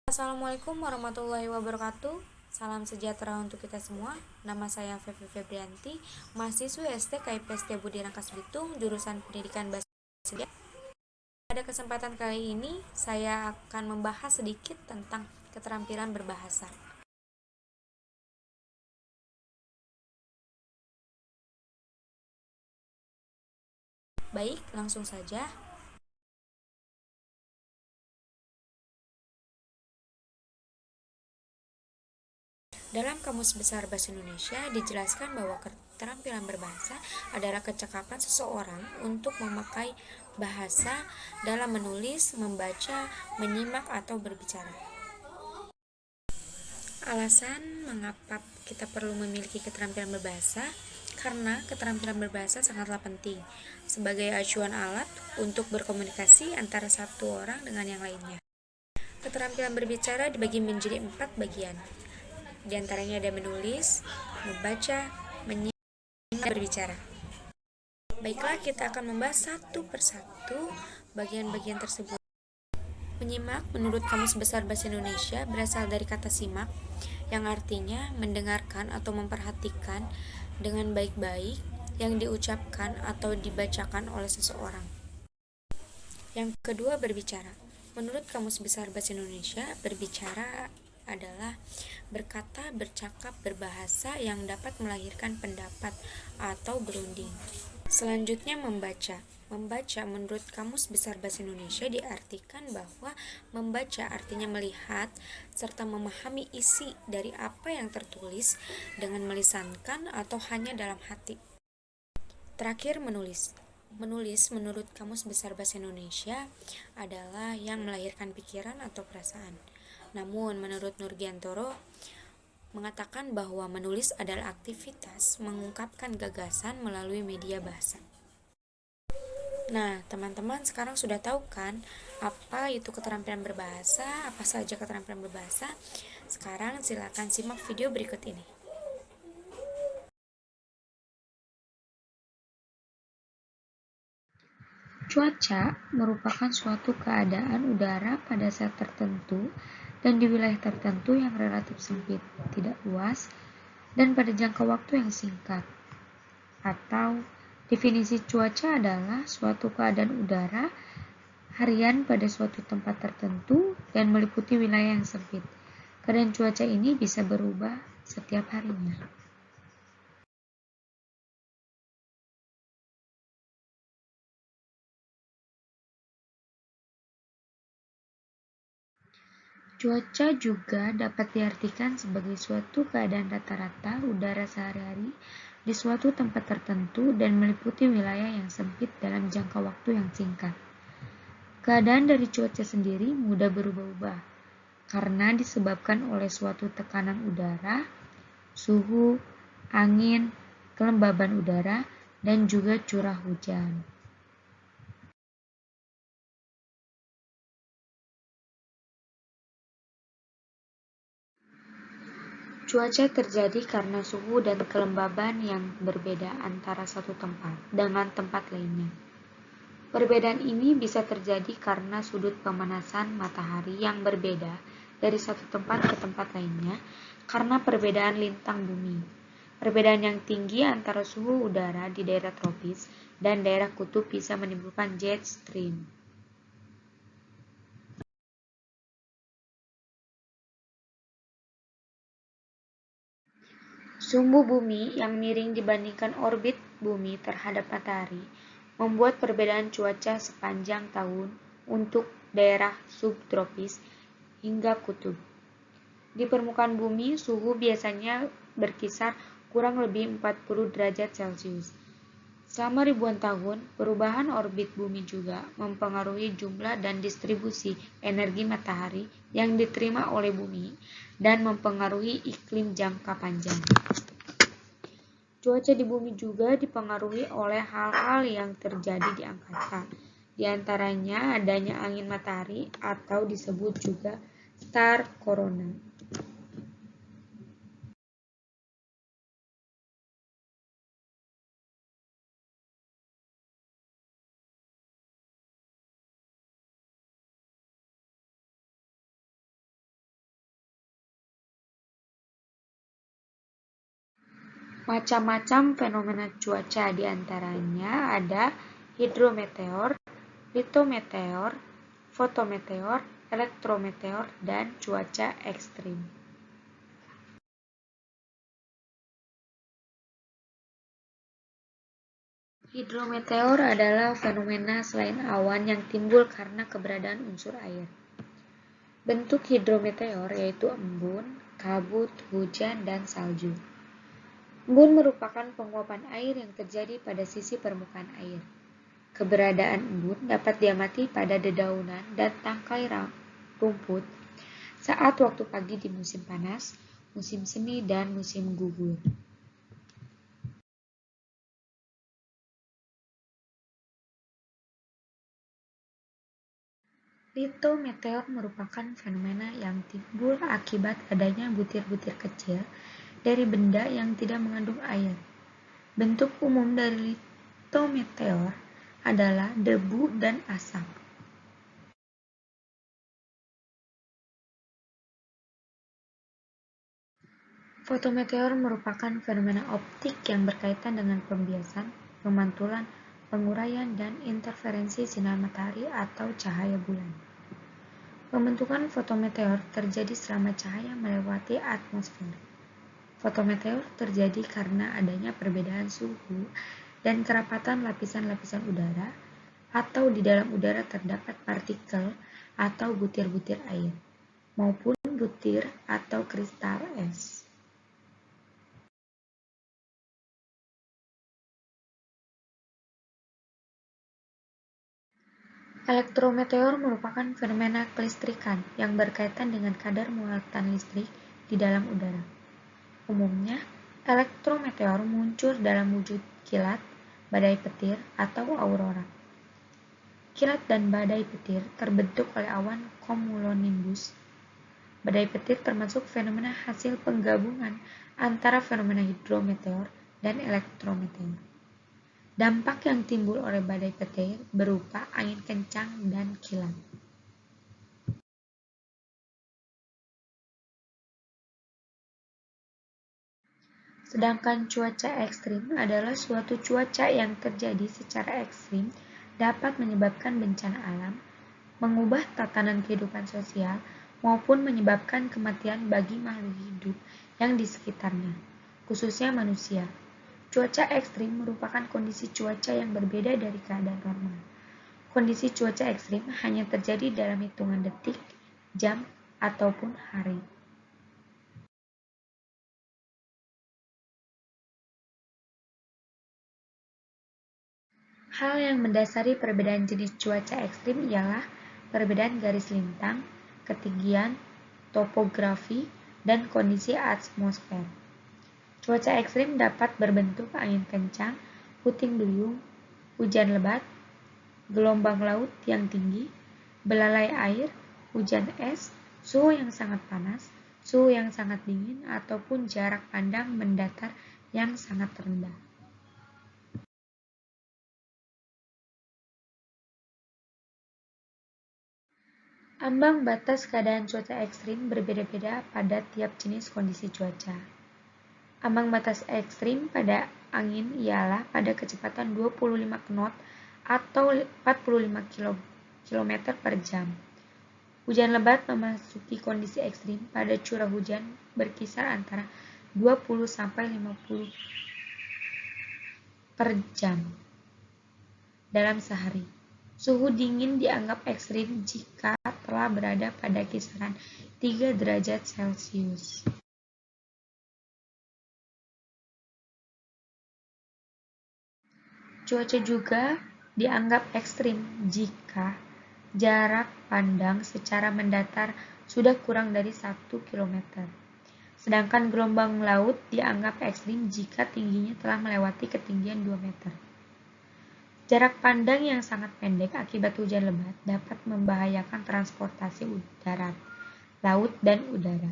Assalamualaikum warahmatullahi wabarakatuh. Salam sejahtera untuk kita semua. Nama saya Fevi Febrianti, mahasiswi ST KIP Setia Budi Rangkas Bitung, jurusan Pendidikan Bahasa Indonesia. Pada kesempatan kali ini, saya akan membahas sedikit tentang keterampilan berbahasa. Baik, langsung saja. Dalam Kamus Besar Bahasa Indonesia dijelaskan bahwa keterampilan berbahasa adalah kecakapan seseorang untuk memakai bahasa dalam menulis, membaca, menyimak, atau berbicara. Alasan mengapa kita perlu memiliki keterampilan berbahasa, karena keterampilan berbahasa sangatlah penting sebagai acuan alat untuk berkomunikasi antara satu orang dengan yang lainnya. Keterampilan berbicara dibagi menjadi 4 bagian. Di antaranya ada menulis, membaca, menyimak, dan berbicara. Baiklah, kita akan membahas satu persatu bagian-bagian tersebut. Menyimak menurut Kamus Besar Bahasa Indonesia berasal dari kata simak, yang artinya mendengarkan atau memperhatikan dengan baik-baik yang diucapkan atau dibacakan oleh seseorang. Yang kedua, berbicara. Menurut Kamus Besar Bahasa Indonesia, berbicara adalah berkata, bercakap, berbahasa yang dapat melahirkan pendapat atau berunding. Selanjutnya, membaca. Membaca menurut Kamus Besar Bahasa Indonesia diartikan bahwa membaca artinya melihat serta memahami isi dari apa yang tertulis dengan melisankan atau hanya dalam hati. Terakhir, menulis. Menulis menurut Kamus Besar Bahasa Indonesia adalah yang melahirkan pikiran atau perasaan. Namun, menurut Nurgiantoro mengatakan bahwa menulis adalah aktivitas mengungkapkan gagasan melalui media bahasa. Nah, teman-teman sekarang sudah tahu kan apa itu keterampilan berbahasa, apa saja keterampilan berbahasa? Sekarang silakan simak video berikut ini. Cuaca merupakan suatu keadaan udara pada saat tertentu dan di wilayah tertentu yang relatif sempit, tidak luas, dan pada jangka waktu yang singkat. Atau, definisi cuaca adalah suatu keadaan udara harian pada suatu tempat tertentu dan meliputi wilayah yang sempit. Keadaan cuaca ini bisa berubah setiap harinya. Cuaca juga dapat diartikan sebagai suatu keadaan rata-rata udara sehari-hari di suatu tempat tertentu dan meliputi wilayah yang sempit dalam jangka waktu yang singkat. Keadaan dari cuaca sendiri mudah berubah-ubah karena disebabkan oleh suatu tekanan udara, suhu, angin, kelembaban udara, dan juga curah hujan. Cuaca terjadi karena suhu dan kelembaban yang berbeda antara satu tempat dengan tempat lainnya. Perbedaan ini bisa terjadi karena sudut pemanasan matahari yang berbeda dari satu tempat ke tempat lainnya karena perbedaan lintang bumi. Perbedaan yang tinggi antara suhu udara di daerah tropis dan daerah kutub bisa menimbulkan jet stream. Sumbu bumi yang miring dibandingkan orbit bumi terhadap matahari membuat perbedaan cuaca sepanjang tahun untuk daerah subtropis hingga kutub. Di permukaan bumi, suhu biasanya berkisar kurang lebih 40 derajat Celcius. Selama ribuan tahun, perubahan orbit bumi juga mempengaruhi jumlah dan distribusi energi matahari yang diterima oleh bumi dan mempengaruhi iklim jangka panjang. Cuaca di bumi juga dipengaruhi oleh hal-hal yang terjadi di angkasa, di antaranya adanya angin matahari atau disebut juga star corona. Macam-macam fenomena cuaca diantaranya ada hidrometeor, litometeor, fotometeor, elektrometeor, dan cuaca ekstrim. Hidrometeor adalah fenomena selain awan yang timbul karena keberadaan unsur air. Bentuk hidrometeor yaitu embun, kabut, hujan, dan salju. Embun merupakan penguapan air yang terjadi pada sisi permukaan air. Keberadaan embun dapat diamati pada dedaunan dan tangkai rumput saat waktu pagi di musim panas, musim semi, dan musim gugur. Litometeor merupakan fenomena yang timbul akibat adanya butir-butir kecil dari benda yang tidak mengandung air. Bentuk umum dari litometeor adalah debu dan asap. Fotometeor merupakan fenomena optik yang berkaitan dengan pembiasan, pemantulan, penguraian, dan interferensi sinar matahari atau cahaya bulan. Pembentukan fotometeor terjadi selama cahaya melewati atmosfer. Fotometeor terjadi karena adanya perbedaan suhu dan kerapatan lapisan-lapisan udara, atau di dalam udara terdapat partikel atau butir-butir air, maupun butir atau kristal es. Elektrometeor merupakan fenomena kelistrikan yang berkaitan dengan kadar muatan listrik di dalam udara. Umumnya, elektrometeor muncul dalam wujud kilat, badai petir, atau aurora. Kilat dan badai petir terbentuk oleh awan cumulonimbus. Badai petir termasuk fenomena hasil penggabungan antara fenomena hidrometeor dan elektrometeor. Dampak yang timbul oleh badai petir berupa angin kencang dan kilat. Sedangkan cuaca ekstrim adalah suatu cuaca yang terjadi secara ekstrim dapat menyebabkan bencana alam, mengubah tatanan kehidupan sosial, maupun menyebabkan kematian bagi makhluk hidup yang di sekitarnya, khususnya manusia. Cuaca ekstrim merupakan kondisi cuaca yang berbeda dari keadaan normal. Kondisi cuaca ekstrim hanya terjadi dalam hitungan detik, jam, ataupun hari. Hal yang mendasari perbedaan jenis cuaca ekstrim ialah perbedaan garis lintang, ketinggian, topografi, dan kondisi atmosfer. Cuaca ekstrim dapat berbentuk angin kencang, puting beliung, hujan lebat, gelombang laut yang tinggi, belalai air, hujan es, suhu yang sangat panas, suhu yang sangat dingin, ataupun jarak pandang mendatar yang sangat rendah. Ambang batas keadaan cuaca ekstrim berbeda-beda pada tiap jenis kondisi cuaca. Ambang batas ekstrim pada angin ialah pada kecepatan 25 knot atau 45 km per jam. Hujan lebat memasuki kondisi ekstrim pada curah hujan berkisar antara 20 sampai 50 per jam dalam sehari. Suhu dingin dianggap ekstrim jika telah berada pada kisaran 3 derajat Celcius. Cuaca juga dianggap ekstrim jika jarak pandang secara mendatar sudah kurang dari 1 km. Sedangkan gelombang laut dianggap ekstrim jika tingginya telah melewati ketinggian 2 meter. Jarak pandang yang sangat pendek akibat hujan lebat dapat membahayakan transportasi darat, laut, dan udara.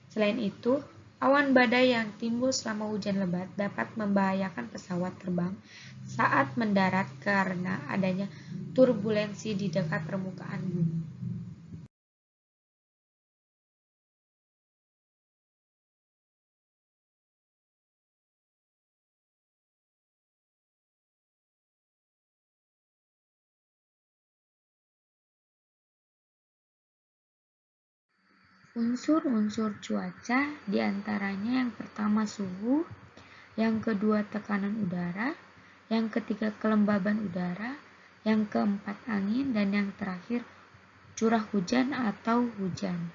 Selain itu, awan badai yang timbul selama hujan lebat dapat membahayakan pesawat terbang saat mendarat karena adanya turbulensi di dekat permukaan bumi. Unsur-unsur cuaca diantaranya yang pertama suhu, yang kedua tekanan udara, yang ketiga kelembaban udara, yang keempat angin, dan yang terakhir curah hujan atau hujan.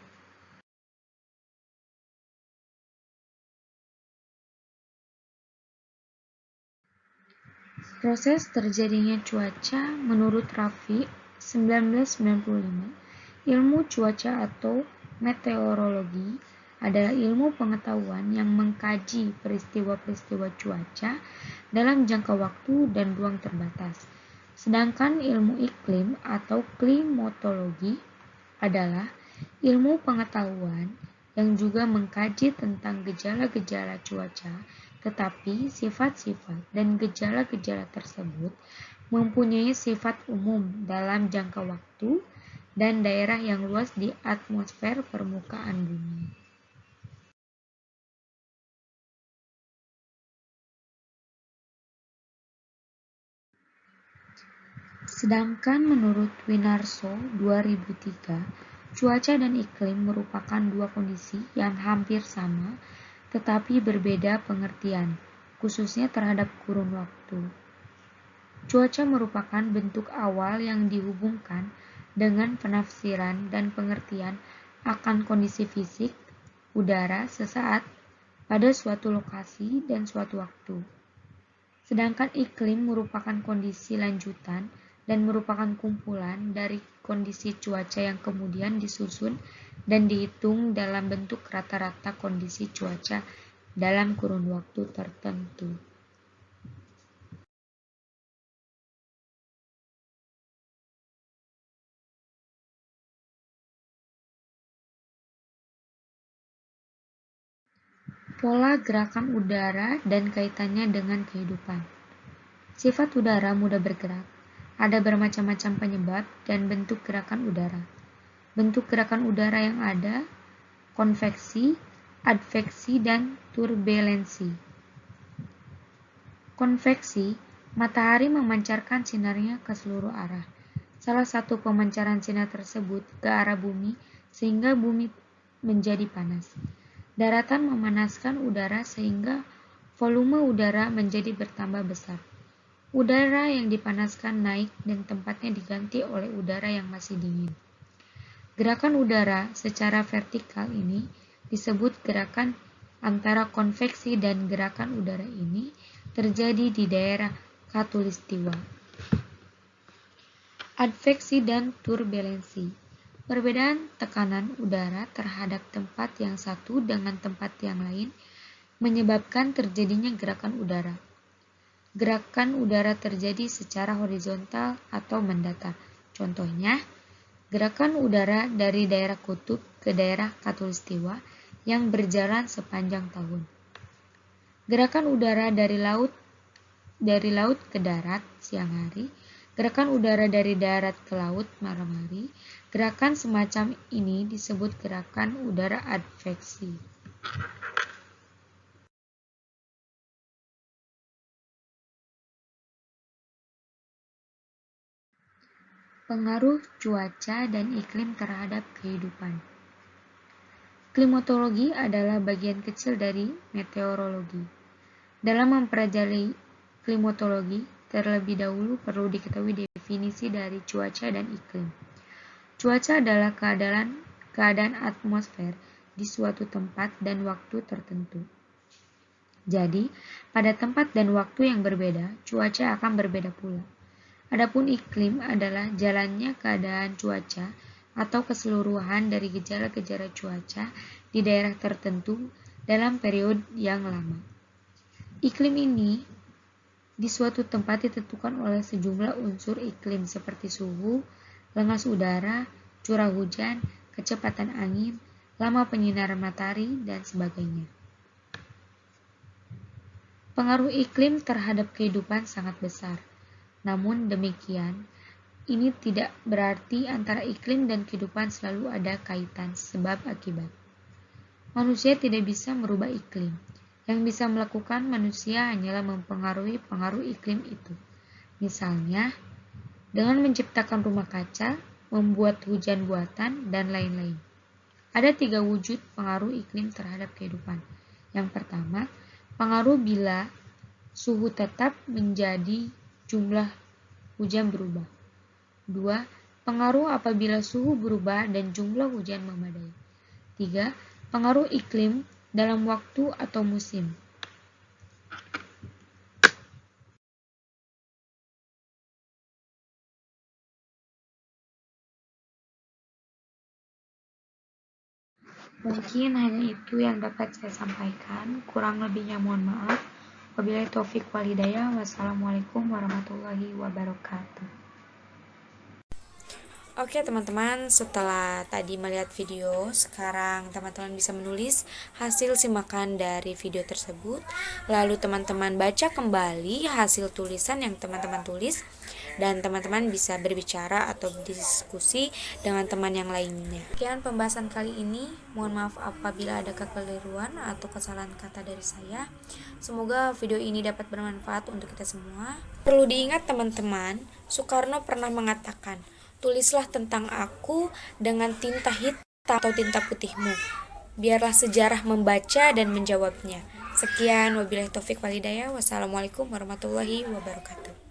Proses terjadinya cuaca menurut Rafi 1995, ilmu cuaca atau meteorologi adalah ilmu pengetahuan yang mengkaji peristiwa-peristiwa cuaca dalam jangka waktu dan ruang terbatas. Sedangkan ilmu iklim atau klimatologi adalah ilmu pengetahuan yang juga mengkaji tentang gejala-gejala cuaca, tetapi sifat-sifat dan gejala-gejala tersebut mempunyai sifat umum dalam jangka waktu dan daerah yang luas di atmosfer permukaan bumi. Sedangkan menurut Winarso 2003, cuaca dan iklim merupakan dua kondisi yang hampir sama tetapi berbeda pengertian, khususnya terhadap kurun waktu. Cuaca merupakan bentuk awal yang dihubungkan dengan penafsiran dan pengertian akan kondisi fisik udara sesaat pada suatu lokasi dan suatu waktu. Sedangkan iklim merupakan kondisi lanjutan dan merupakan kumpulan dari kondisi cuaca yang kemudian disusun dan dihitung dalam bentuk rata-rata kondisi cuaca dalam kurun waktu tertentu. Pola gerakan udara dan kaitannya dengan kehidupan. Sifat udara mudah bergerak. Ada bermacam-macam penyebab dan bentuk gerakan udara. Bentuk gerakan udara yang ada, konveksi, adveksi, dan turbulensi. Konveksi, matahari memancarkan sinarnya ke seluruh arah. Salah satu pemancaran sinar tersebut ke arah bumi sehingga bumi menjadi panas. Daratan memanaskan udara sehingga volume udara menjadi bertambah besar. Udara yang dipanaskan naik dan tempatnya diganti oleh udara yang masih dingin. Gerakan udara secara vertikal ini disebut gerakan antara konveksi dan gerakan udara ini terjadi di daerah khatulistiwa. Adveksi dan turbulensi. Perbedaan tekanan udara terhadap tempat yang satu dengan tempat yang lain menyebabkan terjadinya gerakan udara. Gerakan udara terjadi secara horizontal atau mendatar. Contohnya, gerakan udara dari daerah kutub ke daerah khatulistiwa yang berjalan sepanjang tahun. Gerakan udara dari laut ke darat siang hari, gerakan udara dari darat ke laut malam hari. Gerakan semacam ini disebut gerakan udara adveksi. Pengaruh cuaca dan iklim terhadap kehidupan. Klimatologi adalah bagian kecil dari meteorologi. Dalam mempelajari klimatologi, terlebih dahulu perlu diketahui definisi dari cuaca dan iklim. Cuaca adalah keadaan atmosfer di suatu tempat dan waktu tertentu. Jadi, pada tempat dan waktu yang berbeda, cuaca akan berbeda pula. Adapun iklim adalah jalannya keadaan cuaca atau keseluruhan dari gejala-gejala cuaca di daerah tertentu dalam periode yang lama. Iklim ini di suatu tempat ditentukan oleh sejumlah unsur iklim seperti suhu, lengas udara, curah hujan, kecepatan angin, lama penyinaran matahari, dan sebagainya. Pengaruh iklim terhadap kehidupan sangat besar. Namun demikian, ini tidak berarti antara iklim dan kehidupan selalu ada kaitan sebab akibat. Manusia tidak bisa merubah iklim. Yang bisa melakukan manusia hanyalah mempengaruhi pengaruh iklim itu. Misalnya, dengan menciptakan rumah kaca, membuat hujan buatan, dan lain-lain. Ada 3 wujud pengaruh iklim terhadap kehidupan. Yang pertama, pengaruh bila suhu tetap menjadi jumlah hujan berubah. 2. Pengaruh apabila suhu berubah dan jumlah hujan memadai. 3. Pengaruh iklim dalam waktu atau musim. Mungkin hanya itu yang dapat saya sampaikan. Kurang lebihnya mohon maaf. Wabillahi taufik wal hidayah. Wassalamualaikum warahmatullahi wabarakatuh. Oke teman-teman, setelah tadi melihat video, sekarang teman-teman bisa menulis hasil simakan dari video tersebut. Lalu teman-teman baca kembali hasil tulisan yang teman-teman tulis, dan teman-teman bisa berbicara atau berdiskusi dengan teman yang lainnya. Sekian pembahasan kali ini. Mohon maaf apabila ada kekeliruan atau kesalahan kata dari saya. Semoga video ini dapat bermanfaat untuk kita semua. Perlu diingat teman-teman, Soekarno pernah mengatakan, "Tulislah tentang aku dengan tinta hitam atau tinta putihmu. Biarlah sejarah membaca dan menjawabnya." Sekian, wabillahi taufik wal hidayah. Wassalamualaikum warahmatullahi wabarakatuh.